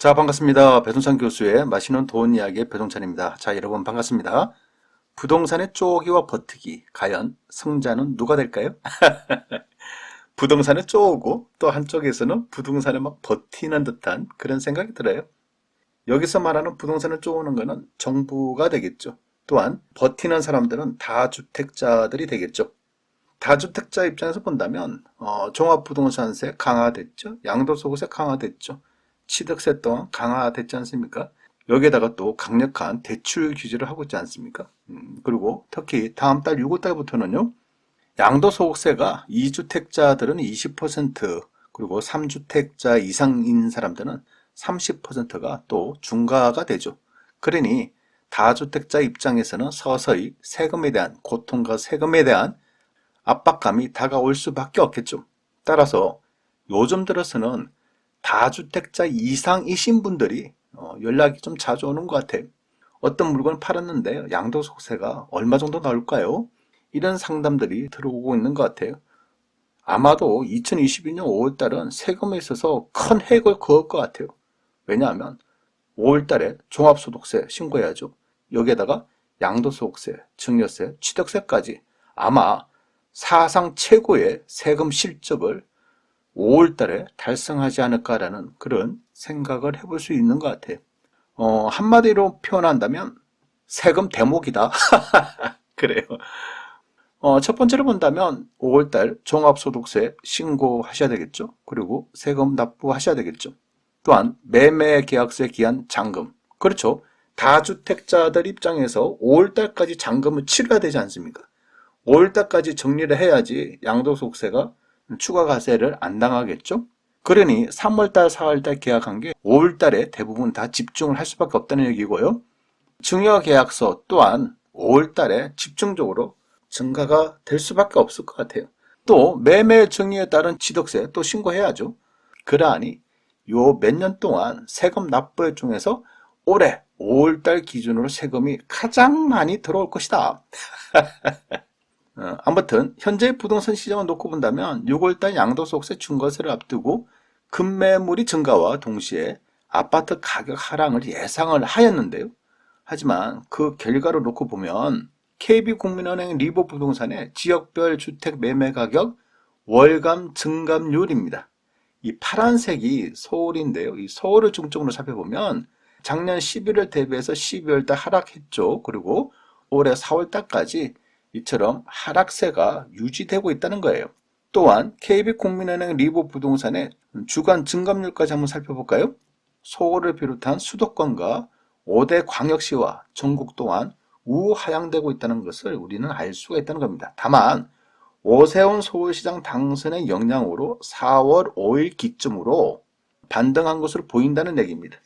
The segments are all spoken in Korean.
자, 반갑습니다. 배동찬 교수의 맛있는 돈 이야기의 배동찬입니다. 자, 여러분 반갑습니다. 부동산의 쪼기와 버티기, 과연 승자는 누가 될까요? 부동산에 쪼고 또 한쪽에서는 부동산에 막 버티는 듯한 그런 생각이 들어요. 여기서 말하는 부동산을 쪼는 거는 정부가 되겠죠. 또한 버티는 사람들은 다주택자들이 되겠죠. 다주택자 입장에서 본다면 종합부동산세 강화됐죠. 양도소득세 강화됐죠. 취득세 또한 강화됐지 않습니까? 여기에다가 또 강력한 대출 규제를 하고 있지 않습니까? 그리고 특히 다음 달 6월달부터는요. 양도소득세가 2주택자들은 20%, 그리고 3주택자 이상인 사람들은 30%가 또 중과가 되죠. 그러니 다주택자 입장에서는 서서히 세금에 대한 고통과 세금에 대한 압박감이 다가올 수밖에 없겠죠. 따라서 요즘 들어서는 다주택자 이상이신 분들이 연락이 좀 자주 오는 것 같아요. 어떤 물건을 팔았는데 양도소득세가 얼마 정도 나올까요? 이런 상담들이 들어오고 있는 것 같아요. 아마도 2022년 5월달은 세금에 있어서 큰 획을 그을 것 같아요. 왜냐하면 5월달에 종합소득세 신고해야죠. 여기에다가 양도소득세, 증여세, 취득세까지 아마 사상 최고의 세금 실적을 5월달에 달성하지 않을까라는 그런 생각을 해볼 수 있는 것 같아요. 한마디로 표현한다면 세금 대목이다. 그래요. 첫 번째로 본다면 5월달 종합소득세 신고하셔야 되겠죠. 그리고 세금 납부하셔야 되겠죠. 또한 매매계약세 기한 잔금. 그렇죠. 다주택자들 입장에서 5월달까지 잔금을 치러야 되지 않습니까? 5월달까지 정리를 해야지 양도소득세가 추가과세를 안 당하겠죠. 그러니 3월달, 4월달 계약한 게 5월달에 대부분 다 집중을 할 수밖에 없다는 얘기고요. 증여계약서 또한 5월달에 집중적으로 증가가 될 수밖에 없을 것 같아요. 또 매매 증여에 따른 취득세 또 신고해야죠. 그러하니 요 몇 년 동안 세금 납부액 중에서 올해 5월달 기준으로 세금이 가장 많이 들어올 것이다. 아무튼 현재 부동산 시장을 놓고 본다면 6월달 양도소득세 중과세를 앞두고 급매물이 증가와 동시에 아파트 가격 하락을 예상을 하였는데요. 하지만 그 결과를 놓고 보면 KB국민은행 리버부동산의 지역별 주택 매매 가격 월감 증감률입니다. 이 파란색이 서울인데요. 이 서울을 중점으로 살펴보면 작년 11월 대비해서 12월달 하락했죠. 그리고 올해 4월달까지 이처럼 하락세가 유지되고 있다는 거예요. 또한 KB국민은행 리버부동산의 주간 증감률까지 한번 살펴볼까요? 서울을 비롯한 수도권과 5대 광역시와 전국 또한 우하향되고 있다는 것을 우리는 알 수가 있다는 겁니다. 다만 오세훈 서울시장 당선의 영향으로 4월 5일 기점으로 반등한 것으로 보인다는 얘기입니다.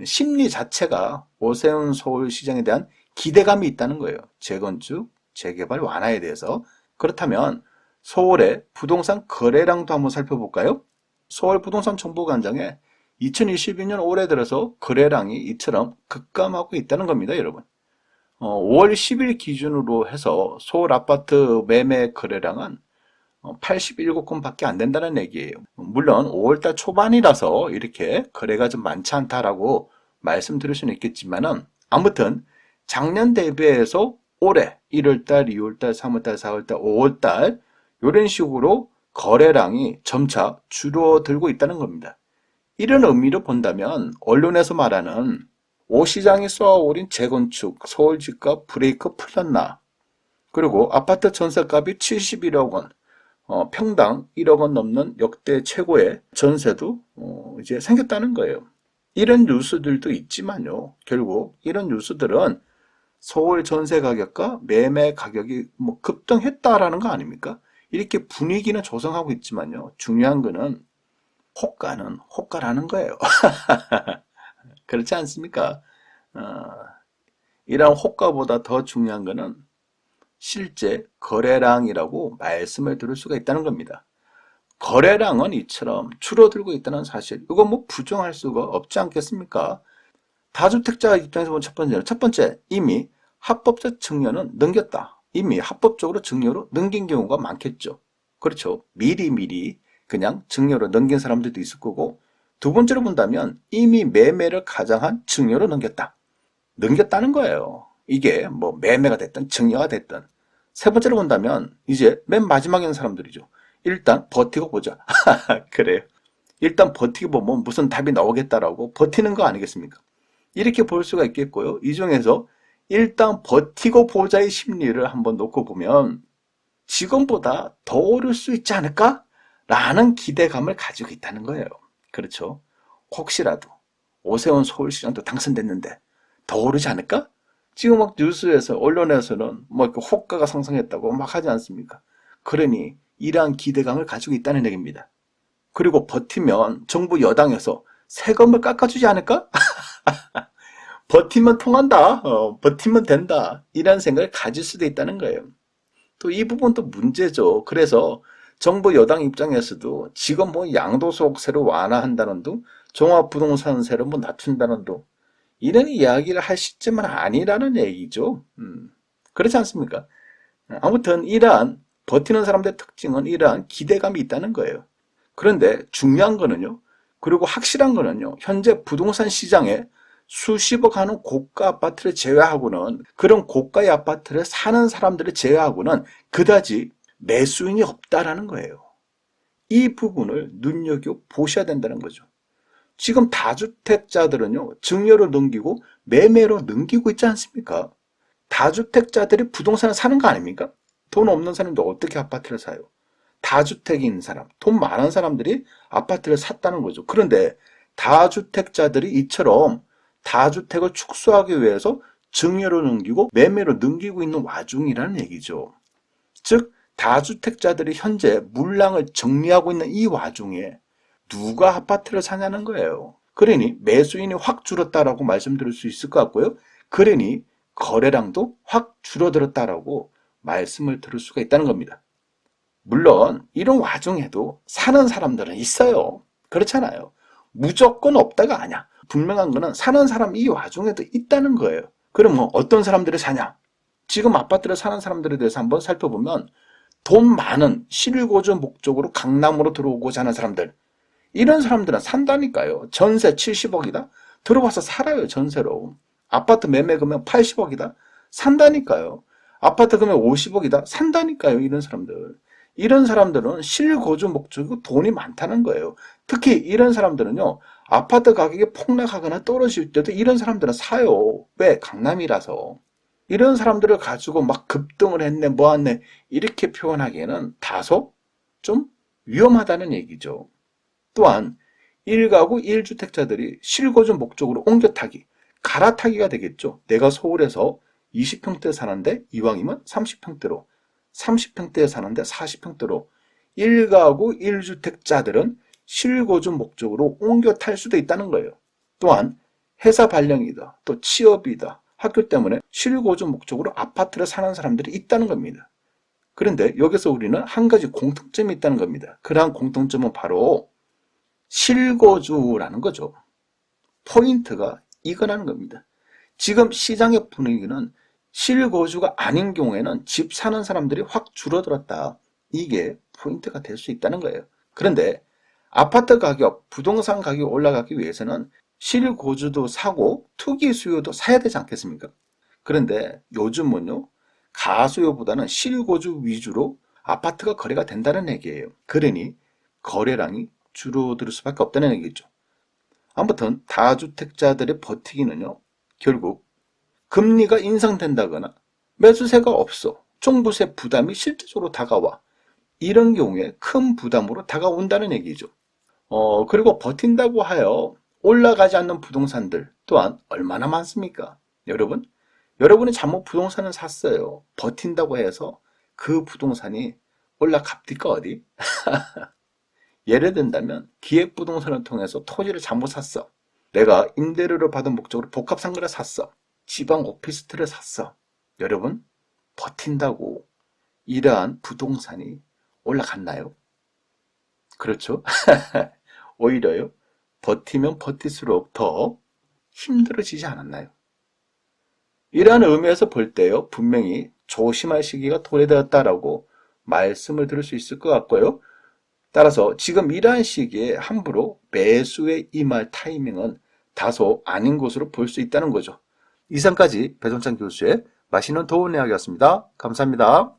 심리 자체가 오세훈 서울시장에 대한 기대감이 있다는 거예요. 재건축, 재개발 완화에 대해서. 그렇다면 서울의 부동산 거래량도 한번 살펴볼까요? 서울 부동산 정보관장에 2022년 올해 들어서 거래량이 이처럼 급감하고 있다는 겁니다, 여러분. 5월 10일 기준으로 해서 서울 아파트 매매 거래량은 87건밖에 안 된다는 얘기예요. 물론 5월달 초반이라서 이렇게 거래가 좀 많지 않다라고 말씀드릴 수는 있겠지만은 아무튼 작년 대비해서 올해 1월달, 2월달, 3월달, 4월달, 5월달 이런 식으로 거래량이 점차 줄어들고 있다는 겁니다. 이런 의미로 본다면 언론에서 말하는 오 시장이 쏘아올린 재건축, 서울 집값 브레이크 풀렸나? 그리고 아파트 전세값이 71억 원, 평당 1억 원 넘는 역대 최고의 전세도 이제 생겼다는 거예요. 이런 뉴스들도 있지만요. 결국 이런 뉴스들은 서울 전세 가격과 매매 가격이 급등했다라는 거 아닙니까? 이렇게 분위기는 조성하고 있지만요. 중요한 거는 호가는 호가라는 거예요. 그렇지 않습니까? 이런 호가보다 더 중요한 거는 실제 거래량이라고 말씀을 드릴 수가 있다는 겁니다. 거래량은 이처럼 줄어들고 있다는 사실, 이거 부정할 수가 없지 않겠습니까? 다주택자 입장에서 보면 첫 번째, 이미 합법적 증여는 넘겼다. 이미 합법적으로 증여로 넘긴 경우가 많겠죠. 그렇죠. 미리 그냥 증여로 넘긴 사람들도 있을 거고, 두 번째로 본다면 이미 매매를 가장한 증여로 넘겼다는 거예요. 이게 뭐 매매가 됐든 증여가 됐든. 세 번째로 본다면 이제 맨 마지막에 있는 사람들이죠. 일단 버티고 보자. 그래요. 일단 버티고 보면 무슨 답이 나오겠다라고 버티는 거 아니겠습니까? 이렇게 볼 수가 있겠고요. 이 중에서 일단 버티고 보자의 심리를 한번 놓고 보면 지금보다 더 오를 수 있지 않을까? 라는 기대감을 가지고 있다는 거예요. 그렇죠. 혹시라도 오세훈 서울시장도 당선됐는데 더 오르지 않을까? 지금 막 뉴스에서 언론에서는 뭐 이렇게 호가가 상승했다고 막 하지 않습니까? 그러니 이러한 기대감을 가지고 있다는 얘기입니다. 그리고 버티면 정부 여당에서 세금을 깎아주지 않을까? 버티면 통한다. 버티면 된다. 이런 생각을 가질 수도 있다는 거예요. 또 이 부분도 문제죠. 그래서 정부 여당 입장에서도 지금 뭐 양도소득세를 완화한다는 둥, 종합부동산세를 뭐 낮춘다는 둥, 이런 이야기를 할 시점은 아니라는 얘기죠. 그렇지 않습니까? 아무튼 이러한 버티는 사람들의 특징은 이러한 기대감이 있다는 거예요. 그런데 중요한 거는요. 그리고 확실한 거는요. 현재 부동산 시장에 수십억 하는 고가 아파트를 제외하고는, 그런 고가의 아파트를 사는 사람들을 제외하고는 그다지 매수인이 없다라는 거예요. 이 부분을 눈여겨보셔야 된다는 거죠. 지금 다주택자들은요. 증여로 넘기고 매매로 넘기고 있지 않습니까? 다주택자들이 부동산을 사는 거 아닙니까? 돈 없는 사람도 어떻게 아파트를 사요? 다주택이 있는 사람, 돈 많은 사람들이 아파트를 샀다는 거죠. 그런데 다주택자들이 이처럼 다주택을 축소하기 위해서 증여로 넘기고 매매로 넘기고 있는 와중이라는 얘기죠. 즉 다주택자들이 현재 물량을 정리하고 있는 이 와중에 누가 아파트를 사냐는 거예요. 그러니 매수인이 확 줄었다라고 말씀드릴 수 있을 것 같고요. 그러니 거래량도 확 줄어들었다라고 말씀을 드릴 수가 있다는 겁니다. 물론 이런 와중에도 사는 사람들은 있어요. 그렇잖아요. 무조건 없다가 아니야. 분명한 거는 사는 사람 이 와중에도 있다는 거예요. 그럼 뭐 어떤 사람들이 사냐? 지금 아파트를 사는 사람들에 대해서 한번 살펴보면 돈 많은 실거주 목적으로 강남으로 들어오고자 하는 사람들, 이런 사람들은 산다니까요. 전세 70억이다? 들어와서 살아요. 전세로. 아파트 매매 금액 80억이다? 산다니까요. 아파트 금액 50억이다? 산다니까요. 이런 사람들. 이런 사람들은 실거주 목적이고 돈이 많다는 거예요. 특히 이런 사람들은요. 아파트 가격이 폭락하거나 떨어질 때도 이런 사람들은 사요. 왜? 강남이라서. 이런 사람들을 가지고 막 급등을 했네, 뭐했네, 이렇게 표현하기에는 다소 좀 위험하다는 얘기죠. 또한 1가구 1주택자들이 실거주 목적으로 옮겨타기, 갈아타기가 되겠죠. 내가 서울에서 20평대 사는데 이왕이면 30평대로, 30평대에 사는데 40평대로 1가구 1주택자들은 실거주 목적으로 옮겨 탈 수도 있다는 거예요. 또한 회사 발령이다, 또 취업이다, 학교 때문에 실거주 목적으로 아파트를 사는 사람들이 있다는 겁니다. 그런데 여기서 우리는 한 가지 공통점이 있다는 겁니다. 그러한 공통점은 바로 실거주라는 거죠. 포인트가 이거라는 겁니다. 지금 시장의 분위기는 실거주가 아닌 경우에는 집 사는 사람들이 확 줄어들었다. 이게 포인트가 될 수 있다는 거예요. 그런데 아파트 가격, 부동산 가격이 올라가기 위해서는 실거주도 사고 투기 수요도 사야 되지 않겠습니까? 그런데 요즘은요, 가수요보다는 실거주 위주로 아파트가 거래가 된다는 얘기예요. 그러니 거래량이 줄어들 수밖에 없다는 얘기죠. 아무튼 다주택자들의 버티기는요, 결국 금리가 인상된다거나 매수세가 없어, 종부세 부담이 실질적으로 다가와, 이런 경우에 큰 부담으로 다가온다는 얘기죠. 그리고 버틴다고 하여 올라가지 않는 부동산들 또한 얼마나 많습니까? 여러분이 잘못 부동산을 샀어요. 버틴다고 해서 그 부동산이 올라갑니까 어디? 예를 든다면 기획부동산을 통해서 토지를 잘못 샀어. 내가 임대료를 받은 목적으로 복합상가를 샀어. 지방 오피스텔을 샀어. 여러분, 버틴다고 이러한 부동산이 올라갔나요? 그렇죠? 오히려요. 버티면 버틸수록 더 힘들어지지 않았나요? 이러한 의미에서 볼 때요. 분명히 조심할 시기가 도래되었다라고 말씀을 드릴 수 있을 것 같고요. 따라서 지금 이러한 시기에 함부로 매수에 임할 타이밍은 다소 아닌 것으로 볼 수 있다는 거죠. 이상까지 배종찬 교수의 맛있는 도움 이야기였습니다. 감사합니다.